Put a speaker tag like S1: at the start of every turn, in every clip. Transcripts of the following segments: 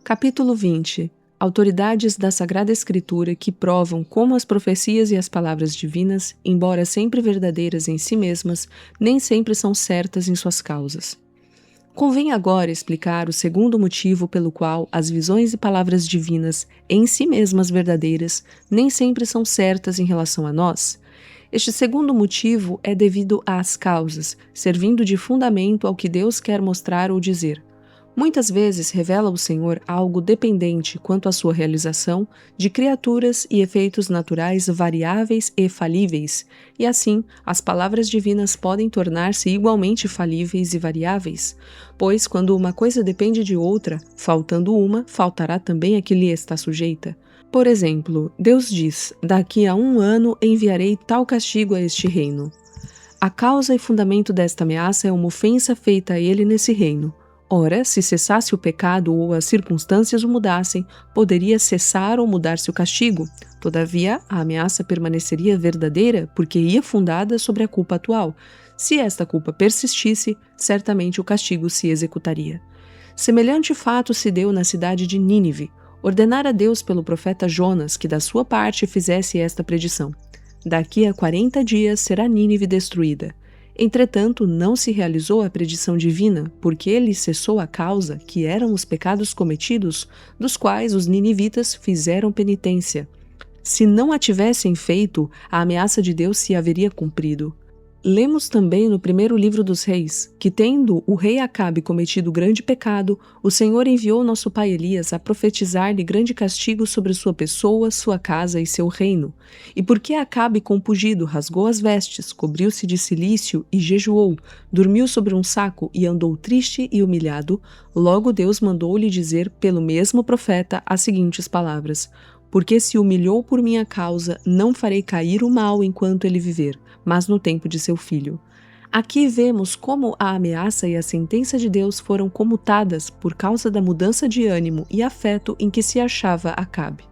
S1: Capítulo 20. Autoridades da Sagrada Escritura que provam como as profecias e as palavras divinas, embora sempre verdadeiras em si mesmas, nem sempre são certas em suas causas. Convém agora explicar o segundo motivo pelo qual as visões e palavras divinas, em si mesmas verdadeiras, nem sempre são certas em relação a nós. Este segundo motivo é devido às causas, servindo de fundamento ao que Deus quer mostrar ou dizer. Muitas vezes revela o Senhor algo dependente quanto à sua realização de criaturas e efeitos naturais variáveis e falíveis, e assim as palavras divinas podem tornar-se igualmente falíveis e variáveis, pois quando uma coisa depende de outra, faltando uma, faltará também a que lhe está sujeita. Por exemplo, Deus diz: daqui a 1 ano enviarei tal castigo a este reino. A causa e fundamento desta ameaça é uma ofensa feita a ele nesse reino. Ora, se cessasse o pecado ou as circunstâncias o mudassem, poderia cessar ou mudar-se o castigo. Todavia, a ameaça permaneceria verdadeira porque ia fundada sobre a culpa atual. Se esta culpa persistisse, certamente o castigo se executaria. Semelhante fato se deu na cidade de Nínive. Ordenara Deus pelo profeta Jonas que da sua parte fizesse esta predição: daqui a 40 dias será Nínive destruída. Entretanto, não se realizou a predição divina, porque ele cessou a causa, que eram os pecados cometidos, dos quais os ninivitas fizeram penitência. Se não a tivessem feito, a ameaça de Deus se haveria cumprido. Lemos também no primeiro livro dos reis, que tendo o rei Acabe cometido grande pecado, o Senhor enviou nosso pai Elias a profetizar-lhe grande castigo sobre sua pessoa, sua casa e seu reino. E porque Acabe compungido rasgou as vestes, cobriu-se de cilício e jejuou, dormiu sobre um saco e andou triste e humilhado, logo Deus mandou-lhe dizer pelo mesmo profeta as seguintes palavras: porque se humilhou por minha causa, não farei cair o mal enquanto ele viver, mas no tempo de seu filho. Aqui vemos como a ameaça e a sentença de Deus foram comutadas por causa da mudança de ânimo e afeto em que se achava Acabe.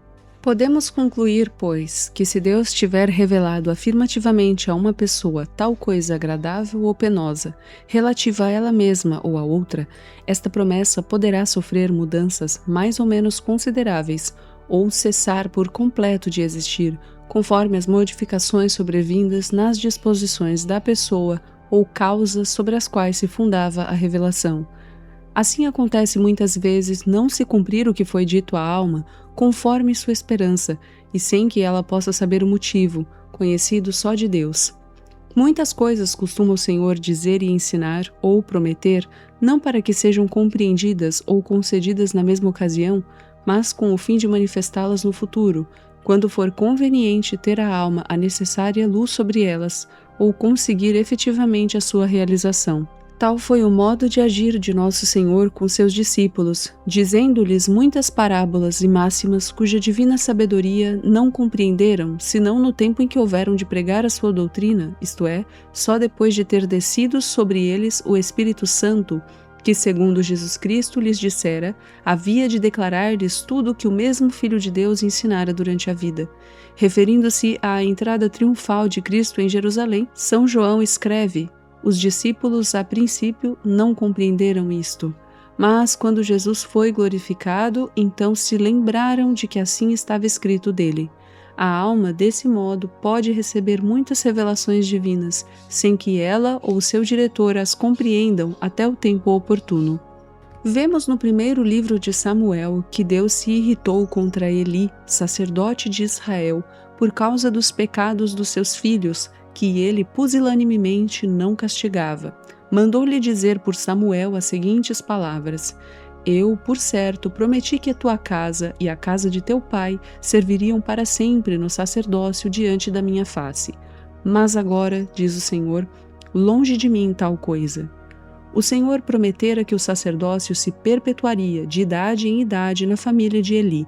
S1: Podemos concluir, pois, que se Deus tiver revelado afirmativamente a uma pessoa tal coisa agradável ou penosa, relativa a ela mesma ou a outra, esta promessa poderá sofrer mudanças mais ou menos consideráveis, ou cessar por completo de existir, conforme as modificações sobrevindas nas disposições da pessoa ou causas sobre as quais se fundava a revelação. Assim acontece muitas vezes não se cumprir o que foi dito à alma, conforme sua esperança, e sem que ela possa saber o motivo, conhecido só de Deus. Muitas coisas costuma o Senhor dizer e ensinar, ou prometer, não para que sejam compreendidas ou concedidas na mesma ocasião, mas com o fim de manifestá-las no futuro, quando for conveniente ter à alma a necessária luz sobre elas, ou conseguir efetivamente a sua realização. Tal foi o modo de agir de nosso Senhor com seus discípulos, dizendo-lhes muitas parábolas e máximas cuja divina sabedoria não compreenderam, senão no tempo em que houveram de pregar a sua doutrina, isto é, só depois de ter descido sobre eles o Espírito Santo, que, segundo Jesus Cristo lhes dissera, havia de declarar-lhes tudo o que o mesmo Filho de Deus ensinara durante a vida. Referindo-se à entrada triunfal de Cristo em Jerusalém, São João escreve: os discípulos, a princípio, não compreenderam isto. Mas, quando Jesus foi glorificado, então se lembraram de que assim estava escrito dele: a alma, desse modo, pode receber muitas revelações divinas, sem que ela ou seu diretor as compreendam até o tempo oportuno. Vemos no primeiro livro de Samuel que Deus se irritou contra Eli, sacerdote de Israel, por causa dos pecados dos seus filhos, que ele pusilanememente não castigava. Mandou-lhe dizer por Samuel as seguintes palavras: eu, por certo, prometi que a tua casa e a casa de teu pai serviriam para sempre no sacerdócio diante da minha face. Mas agora, diz o Senhor, longe de mim tal coisa. O Senhor prometera que o sacerdócio se perpetuaria de idade em idade na família de Eli,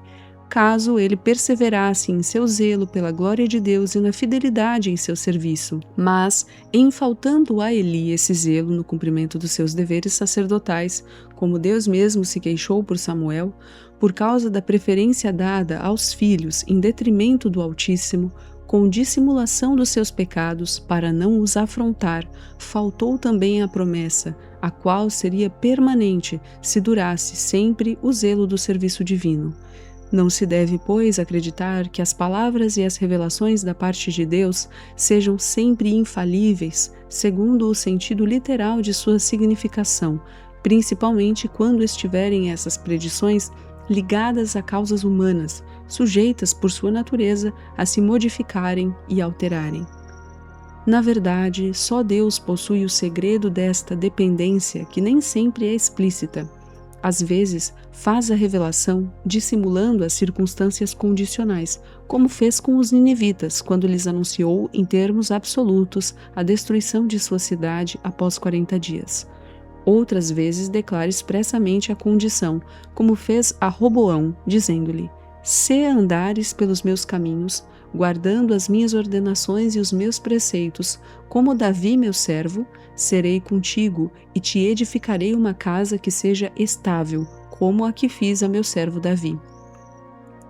S1: caso ele perseverasse em seu zelo pela glória de Deus e na fidelidade em seu serviço. Mas, em faltando a Eli esse zelo no cumprimento dos seus deveres sacerdotais, como Deus mesmo se queixou por Samuel, por causa da preferência dada aos filhos em detrimento do Altíssimo, com dissimulação dos seus pecados, para não os afrontar, faltou também a promessa, a qual seria permanente se durasse sempre o zelo do serviço divino. Não se deve, pois, acreditar que as palavras e as revelações da parte de Deus sejam sempre infalíveis, segundo o sentido literal de sua significação, principalmente quando estiverem essas predições ligadas a causas humanas, sujeitas por sua natureza a se modificarem e alterarem. Na verdade, só Deus possui o segredo desta dependência que nem sempre é explícita. Às vezes, faz a revelação dissimulando as circunstâncias condicionais, como fez com os ninivitas quando lhes anunciou em termos absolutos a destruição de sua cidade após 40 dias. Outras vezes declara expressamente a condição, como fez a Roboão, dizendo-lhe: se andares pelos meus caminhos, guardando as minhas ordenações e os meus preceitos, como Davi meu servo, serei contigo e te edificarei uma casa que seja estável, como a que fiz a meu servo Davi.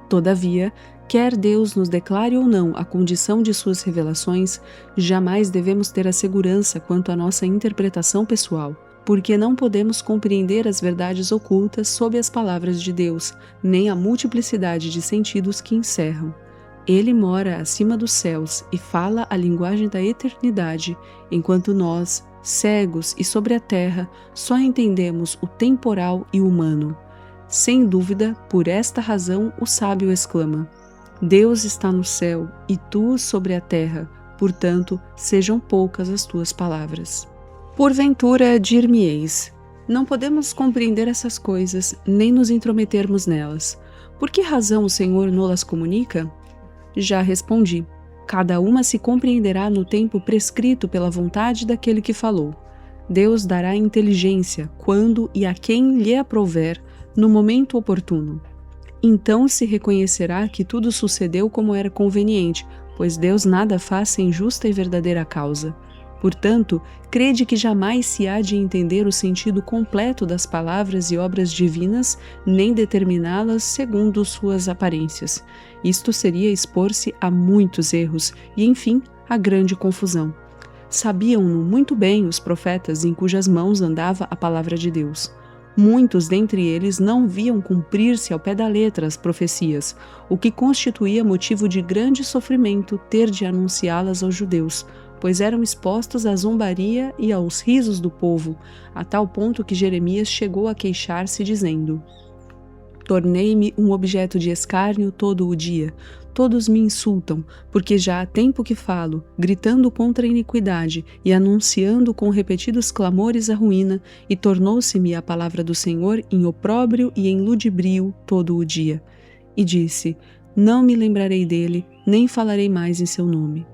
S1: Todavia, quer Deus nos declare ou não a condição de suas revelações, jamais devemos ter a segurança quanto à nossa interpretação pessoal, porque não podemos compreender as verdades ocultas sob as palavras de Deus, nem a multiplicidade de sentidos que encerram. Ele mora acima dos céus e fala a linguagem da eternidade, enquanto nós, cegos e sobre a terra, só entendemos o temporal e humano. Sem dúvida, por esta razão o sábio exclama: Deus está no céu e tu sobre a terra, portanto, sejam poucas as tuas palavras. Porventura dir-me-eis: não podemos compreender essas coisas, nem nos intrometermos nelas. Por que razão o Senhor nolas comunica? Já respondi: cada uma se compreenderá no tempo prescrito pela vontade daquele que falou. Deus dará inteligência quando e a quem lhe aprouver, no momento oportuno. Então se reconhecerá que tudo sucedeu como era conveniente, pois Deus nada faz sem justa e verdadeira causa. Portanto, crede que jamais se há de entender o sentido completo das palavras e obras divinas, nem determiná-las segundo suas aparências. Isto seria expor-se a muitos erros e, enfim, a grande confusão. Sabiam-no muito bem os profetas em cujas mãos andava a palavra de Deus. Muitos dentre eles não viam cumprir-se ao pé da letra as profecias, o que constituía motivo de grande sofrimento ter de anunciá-las aos judeus, pois eram expostos à zombaria e aos risos do povo, a tal ponto que Jeremias chegou a queixar-se dizendo: tornei-me um objeto de escárnio todo o dia. Todos me insultam, porque já há tempo que falo, gritando contra a iniquidade e anunciando com repetidos clamores a ruína, e tornou-se-me a palavra do Senhor em opróbrio e em ludibrio todo o dia. E disse: não me lembrarei dele, nem falarei mais em seu nome.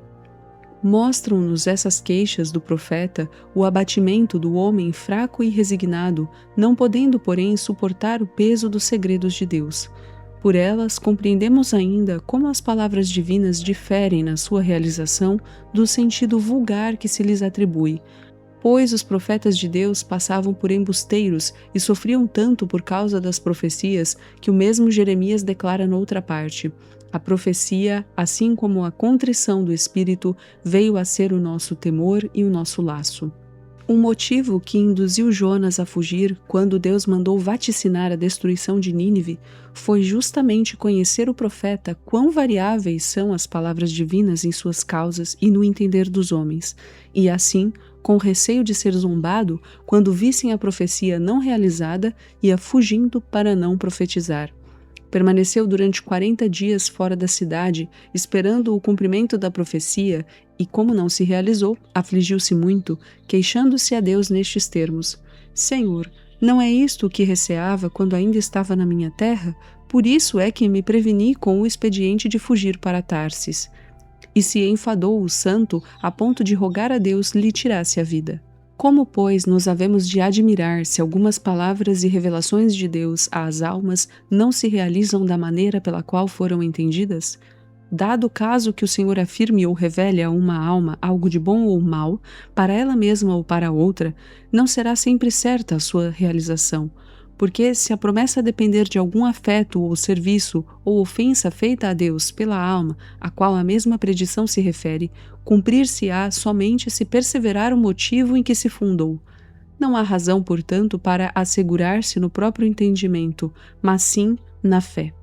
S1: Mostram-nos essas queixas do profeta o abatimento do homem fraco e resignado, não podendo, porém, suportar o peso dos segredos de Deus. Por elas, compreendemos ainda como as palavras divinas diferem na sua realização do sentido vulgar que se lhes atribui, pois os profetas de Deus passavam por embusteiros e sofriam tanto por causa das profecias que o mesmo Jeremias declara noutra parte: a profecia, assim como a contrição do espírito, veio a ser o nosso temor e o nosso laço. O motivo que induziu Jonas a fugir quando Deus mandou vaticinar a destruição de Nínive foi justamente conhecer o profeta quão variáveis são as palavras divinas em suas causas e no entender dos homens, e assim, com receio de ser zombado, quando vissem a profecia não realizada, ia fugindo para não profetizar. Permaneceu durante 40 dias fora da cidade, esperando o cumprimento da profecia, e como não se realizou, afligiu-se muito, queixando-se a Deus nestes termos: Senhor, não é isto o que receava quando ainda estava na minha terra? Por isso é que me preveni com o expediente de fugir para Tarsis. E se enfadou o santo a ponto de rogar a Deus lhe tirasse a vida. Como, pois, nos havemos de admirar se algumas palavras e revelações de Deus às almas não se realizam da maneira pela qual foram entendidas? Dado o caso que o Senhor afirme ou revele a uma alma algo de bom ou mal, para ela mesma ou para outra, não será sempre certa a sua realização, porque se a promessa depender de algum afeto ou serviço ou ofensa feita a Deus pela alma, a qual a mesma predição se refere, cumprir-se-á somente se perseverar o motivo em que se fundou. Não há razão, portanto, para assegurar-se no próprio entendimento, mas sim na fé.